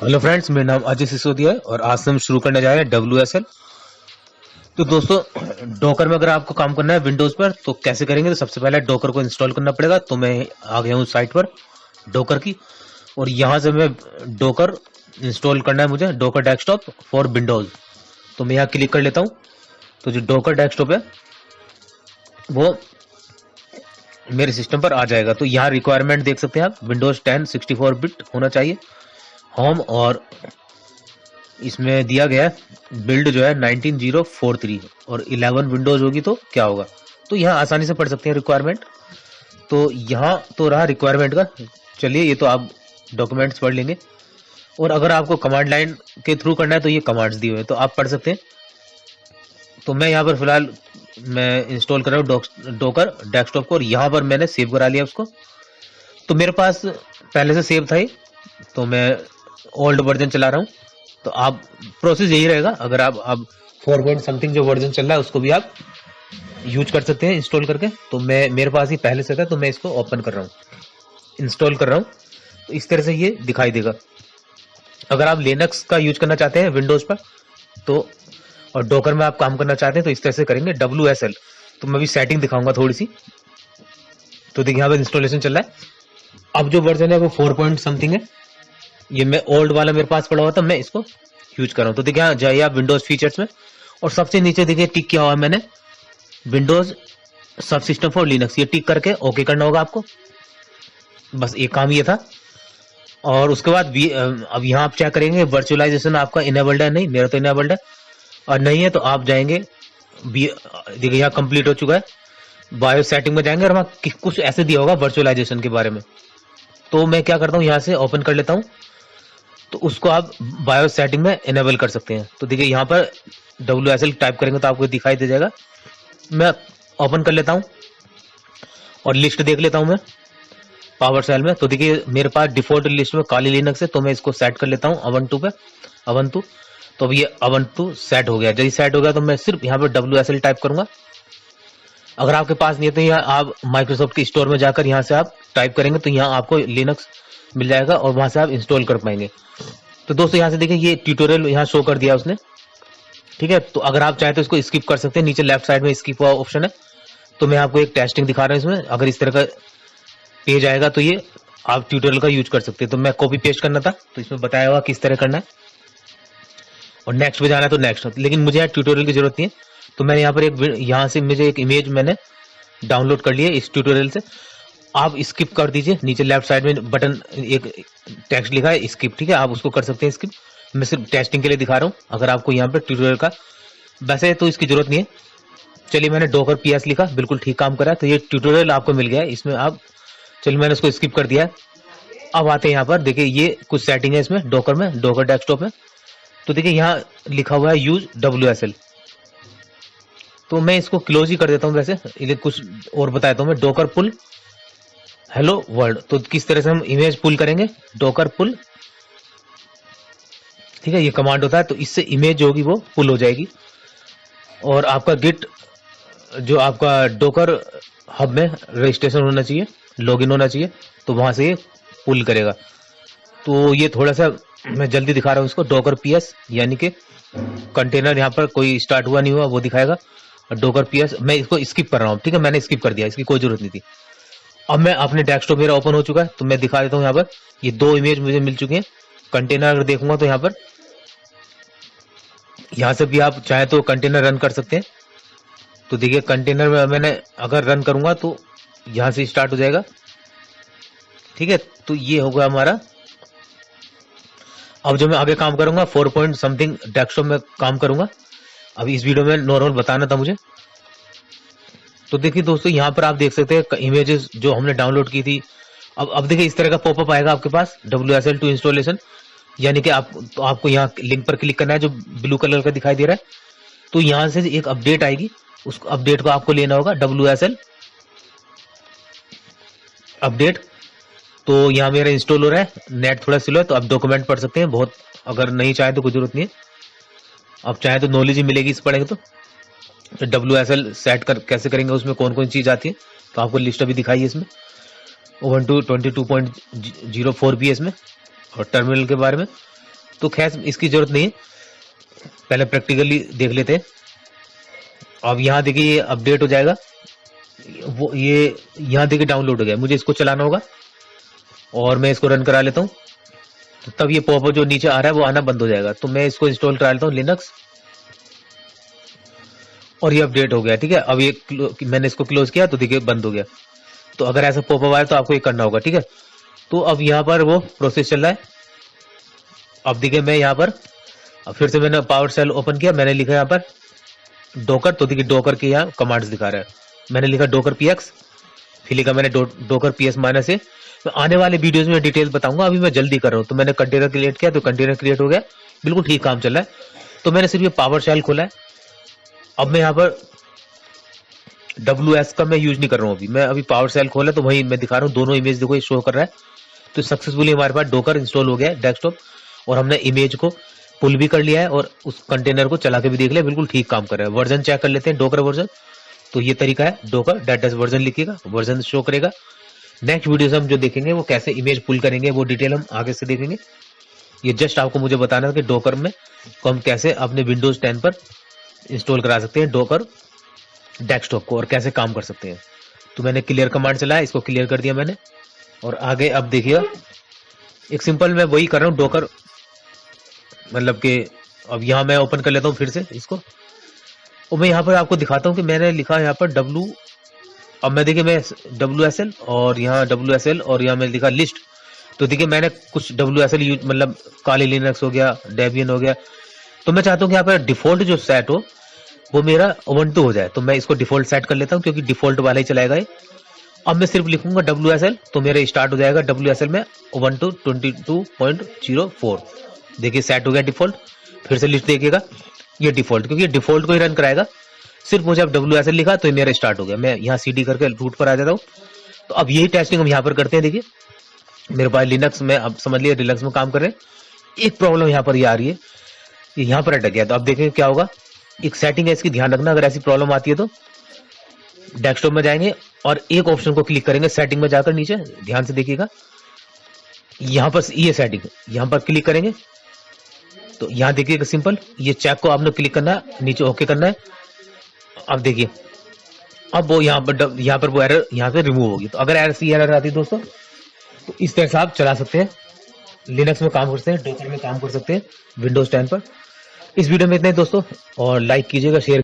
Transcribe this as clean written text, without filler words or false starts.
Hello friends, मेरा नाम अजय सिसोदिया है और आज से हम शुरू करने जा रहे हैं WSL। तो दोस्तों, डॉकर में अगर आपको काम करना है विंडोज पर तो कैसे करेंगे। तो सबसे पहले डॉकर को इंस्टॉल करना पड़ेगा। तो मैं आ गया हूँ साइट पर डॉकर की, और यहाँ से मैं डॉकर इंस्टॉल करना है मुझे, डॉकर डेस्कटॉप फॉर विंडोज। तो मैं यहाँ क्लिक कर लेता हूँ। तो जो डॉकर डेस्कटॉप है वो मेरे सिस्टम पर आ जाएगा। तो यहाँ रिक्वायरमेंट देख सकते हैं आप, विंडोज 10 64 बिट होना चाहिए होम, और इसमें दिया गया है बिल्ड जो है 19043 और 11 विंडोज होगी तो क्या होगा। तो यहाँ आसानी से पढ़ सकते हैं रिक्वायरमेंट। तो यहाँ तो रहा रिक्वायरमेंट का। चलिए, ये तो आप डॉक्यूमेंट्स पढ़ लेंगे, और अगर आपको कमांड लाइन के थ्रू करना है तो ये कमांड्स दिए हुए हैं तो आप पढ़ सकते हैं। तो मैं यहाँ पर फिलहाल मैं इंस्टॉल कर रहा हूँ डॉकर डेस्कटॉप को, और यहाँ पर मैंने सेव करा लिया उसको। तो मेरे पास पहले से सेव था ही, तो मैं ओल्ड वर्जन चला रहा हूँ। तो आप प्रोसेस यही रहेगा। अगर आप 4 पॉइंट समथिंग जो वर्जन चल रहा है उसको भी आप यूज कर सकते हैं इंस्टॉल करके। तो मेरे पास ही पहले से था, तो मैं इसको ओपन कर रहा हूँ, इंस्टॉल कर रहा हूँ। तो इस तरह से ये दिखाई देगा। अगर आप लिनक्स का यूज करना चाहते हैं विंडोज पर तो, और डॉकर में आप काम करना चाहते हैं तो इस तरह से करेंगे WSL। तो मैं भी सेटिंग दिखाऊंगा थोड़ी सी। तो देखिए यहाँ पर इंस्टॉलेशन चल रहा है। अब जो वर्जन है वो 4 पॉइंट समथिंग है। ये मैं ओल्ड वाला मेरे पास पड़ा हुआ था, मैं इसको यूज कर रहा हूँ। तो देखिए, जाइए आप विंडोज फीचर्स में, और सबसे नीचे देखिए टिक किया हुआ है मैंने, विंडोज सब सिस्टम फॉर लिनक्स। ये टिक करके ओके करना होगा आपको। बस एक काम ये था। और उसके बाद अब यहाँ आप चेक करेंगे वर्चुअलाइजेशन आपका इनेबल्ड है नहीं, मेरा तो इनेबल्ड है। और नहीं है तो आप जाएंगे, देखिए यहाँ कंप्लीट हो चुका है। बायो सेटिंग में जाएंगे और वहाँ कुछ ऐसे दिया होगा वर्चुअलाइजेशन के बारे में। तो मैं क्या करता हूँ, यहाँ से ओपन कर लेता हूँ। तो उसको आप बायो सेटिंग में इनेबल कर सकते हैं। तो देखिए यहाँ पर WSL टाइप करेंगे तो आपको दिखाई दे जाएगा। मैं ओपन कर लेता हूँ और लिस्ट देख लेता हूँ मैं पावर सेल में। तो देखिए मेरे पास डिफॉल्ट लिस्ट में काली लिनक्स है, तो मैं इसको सेट कर लेता हूँ अवंतु पे, अवंतु। तो अब ये अवंतु सेट हो गया। जब सेट हो गया तो मैं सिर्फ यहाँ पर WSL टाइप करूंगा। अगर आपके पास नहीं है तो यहाँ आप माइक्रोसॉफ्ट के स्टोर में जाकर यहाँ से आप टाइप करेंगे तो यहाँ आपको लिनक्स मिल जाएगा और वहां से आप इंस्टॉल कर पाएंगे। तो दोस्तों यहाँ से देखिए ये ट्यूटोरियल यहाँ शो कर दिया उसने, ठीक है। तो अगर आप चाहे तो इसको स्किप कर सकते हैं, नीचे लेफ्ट साइड में स्किप हुआ ऑप्शन है। तो मैं आपको एक टेस्टिंग दिखा रहा हूँ इसमें। अगर इस तरह का पेज आएगा तो ये आप ट्यूटोरियल का यूज कर सकते हैं। तो मैं कॉपी पेस्ट करना था तो इसमें बताया हुआ किस तरह करना है, और नेक्स्ट पे जाना है तो नेक्स्ट। लेकिन मुझे यहाँ ट्यूटोरियल की जरूरत नहीं है, तो मैंने यहाँ पर यहाँ से मुझे एक इमेज मैंने डाउनलोड कर लिया इस ट्यूटोरियल से। आप स्किप कर दीजिए, नीचे लेफ्ट साइड में बटन एक टेक्स्ट लिखा है स्किप, ठीक है, आप उसको कर सकते हैं स्किप। मैं सिर्फ टेस्टिंग के लिए दिखा रहा हूँ। अगर आपको यहाँ पे ट्यूटोरियल का वैसे तो इसकी जरूरत नहीं है। चलिए, मैंने डॉकर PS लिखा, बिल्कुल ठीक काम करा। तो ये ट्यूटोरियल आपको मिल गया है इसमें। आप चलिए, मैंने उसको स्किप कर दिया है। अब आते हैं यहाँ पर, देखिए ये कुछ सेटिंग है इसमें डॉकर में, डॉकर डेस्कटॉप में। तो देखिए यहाँ लिखा हुआ है यूज WSL। तो मैं इसको क्लोज ही कर देता हूँ। वैसे कुछ और बताता हूँ मैं, डॉकर पुल हेलो वर्ल्ड। तो किस तरह से हम इमेज पुल करेंगे, डॉकर पुल, ठीक है, ये कमांड होता है। तो इससे इमेज होगी वो पुल हो जाएगी, और आपका गिट जो आपका डॉकर हब में रजिस्ट्रेशन होना चाहिए, लॉगिन होना चाहिए, तो वहां से ये पुल करेगा। तो ये थोड़ा सा मैं जल्दी दिखा रहा हूँ इसको। डॉकर PS यानी कि कंटेनर, यहाँ पर कोई स्टार्ट हुआ नहीं हुआ वो दिखाएगा। डॉकर PS मैं इसको स्किप कर रहा हूँ, ठीक है, मैंने स्किप कर दिया, इसकी कोई जरूरत नहीं थी। अब मैं अपने डेस्कटॉप मेरा ओपन हो चुका है, तो मैं दिखा देता हूँ। यहाँ पर ये 2 इमेज मुझे मिल चुकी हैं। कंटेनर अगर देखूंगा तो यहाँ पर, यहाँ से भी आप चाहे तो कंटेनर रन कर सकते हैं। तो देखिए कंटेनर में मैंने अगर रन करूंगा तो यहाँ से स्टार्ट हो जाएगा, ठीक है। तो ये होगा हमारा। अब जो मैं आगे काम करूंगा 4 पॉइंट समथिंग डेस्कटॉप में काम करूंगा। अब इस वीडियो में नॉर्मल बताना था मुझे। तो देखिए दोस्तों, यहाँ पर आप देख सकते हैं इमेजेस जो हमने डाउनलोड की थी। अब देखिए इस तरह का पॉपअप आएगा आपके पास, WSL टू इंस्टॉलेशन, यानी कि तो आपको यहाँ लिंक पर क्लिक करना है जो ब्लू कलर का दिखाई दे रहा है। तो यहाँ से एक अपडेट आएगी, उस अपडेट को आपको लेना होगा, WSL अपडेट। तो यहाँ मेरा इंस्टॉल हो रहा है, नेट थोड़ा स्लो है तो आप डॉक्यूमेंट पढ़ सकते हैं बहुत। अगर नहीं चाहे तो कोई जरूरत नहीं है, अब चाहे तो नॉलेज ही मिलेगी इस पढ़ेंगे तो। WSL सेट कैसे करेंगे, उसमें कौन कौन चीज आती है, तो आपको लिस्ट अभी दिखाई है इसमें। Ubuntu 22.04 भी है इसमें, और टर्मिनल के बारे में। तो खैर इसकी जरूरत नहीं है, पहले प्रैक्टिकली देख लेते हैं। अब यहाँ देखिए ये अपडेट हो जाएगा, वो ये यहाँ देखिए डाउनलोड हो गया, मुझे इसको चलाना होगा और मैं इसको रन करा लेता हूँ। तो तब ये पॉपअप जो नीचे आ रहा है वो आना बंद हो जाएगा। तो मैं इसको इंस्टॉल करा लेता हूँ लिनक्स, और ये अपडेट हो गया। ठीक है, अब ये मैंने इसको क्लोज किया तो देखिए बंद हो गया। तो अगर ऐसा पॉपअप आए तो आपको ये करना होगा। ठीक है, तो अब यहाँ पर वो प्रोसेस चल रहा है। अब देखिए मैं यहाँ पर फिर से मैंने पावर शेल ओपन किया, मैंने लिखा यहाँ पर डोकर, तो देखिए डोकर के यहाँ कमांड्स दिखा रहा है। मैंने लिखा डोकर पीएक्स, फिर लिखा मैंने डोकर पीएस माइनस ए। तो आने वाले वीडियोस में डिटेल बताऊंगा, अभी मैं जल्दी कर रहा हूँ। तो मैंने कंटेनर क्रिएट किया, तो कंटेनर क्रिएट हो गया, बिल्कुल ठीक काम चल रहा है। तो मैंने सिर्फ ये पावर शेल खोला है। अब मैं यहाँ पर WS का मैं यूज नहीं कर रहा हूँ अभी, मैं अभी पावर शेल खोला तो वही मैं दिखा रहा हूँ। दोनों इमेज देखो ये शो कर रहा है। तो सक्सेसफुली हमारे पास डोकर इंस्टॉल हो गया है डेस्कटॉप, और हमने इमेज को पुल भी कर लिया है और उस कंटेनर को चला के भी देख लिया, बिल्कुल ठीक काम कर रहा है। वर्जन चेक कर लेते हैं, डोकर वर्जन। तो ये तरीका है, डोकर डेटा वर्जन लिखिएगा, वर्जन शो करेगा। नेक्स्ट वीडियो से हम जो देखेंगे वो कैसे इमेज पुल करेंगे वो डिटेल हम आगे से देखेंगे। ये जस्ट आपको मुझे बताना है कि डोकर में को हम कैसे अपने विंडोज 10 पर इंस्टॉल करा सकते हैं डोकर डेस्कटॉप को, और कैसे काम कर सकते हैं। तो मैंने क्लियर कमांड चलाया, इसको क्लियर कर दिया मैंने। और आगे अब देखिएगा एक सिंपल मैं वही कर रहा हूँ डोकर, मतलब कि अब यहाँ मैं ओपन कर लेता हूँ फिर से इसको, और मैं यहाँ पर आपको दिखाता हूँ कि मैंने लिखा यहाँ पर अब मैं देखिए मैं WSL और यहाँ WSL और यहाँ मैं लिखा लिस्ट। तो देखिए मैंने कुछ WSL यूज, मतलब काली लिनक्स हो गया, डेबियन हो गया। तो मैं चाहता हूँ कि यहाँ पर डिफॉल्ट जो सेट हो वो मेरा उबंटू हो जाए, तो मैं इसको डिफॉल्ट सेट कर लेता हूँ, क्योंकि डिफॉल्ट वाला ही चलाएगा ये। अब मैं सिर्फ लिखूंगा WSL, तो मेरा स्टार्ट हो जाएगा WSL में उबंटू 22.04। देखिए सेट हो गया डिफॉल्ट। फिर से लिस्ट देखिएगा, ये डिफॉल्ट, क्योंकि डिफॉल्ट को ही रन कराएगा। सिर्फ मुझे अब WSL लिखा तो ये मेरा स्टार्ट हो गया। मैं यहाँ CD करके रूट पर आ जाता हूँ। तो अब यही टेस्टिंग हम यहाँ पर करते हैं। देखिए मेरे पास लिनक्स में, अब समझ लिया लिनक्स में काम कर रहे हैं। एक प्रॉब्लम यहाँ पर ये आ रही है, यहाँ पर अटक गया। तो अब देखेंगे क्या होगा। एक सेटिंग है इसकी, ध्यान रखना, अगर ऐसी प्रॉब्लम आती है तो डेस्कटॉप में जाएंगे और एक ऑप्शन को क्लिक करेंगे सेटिंग में जाकर नीचे, ध्यान से देखिएगा। यहाँ पर ये सेटिंग, यहाँ पर क्लिक करेंगे तो यहाँ देखिएगा सिंपल, ये चेक को आपने क्लिक करना है, नीचे ओके करना है। अब देखिए अब वो यहाँ पर वो एरर यहाँ पे रिमूव होगी। तो अगर ऐसी एरर आती है दोस्तों, तो इस तरह से आप चला सकते हैं, लिनक्स में काम कर सकते हैं, डोकर में काम कर सकते हैं विंडोज 10 पर। इस वीडियो में इतना ही दोस्तों, और लाइक कीजिएगा, शेयर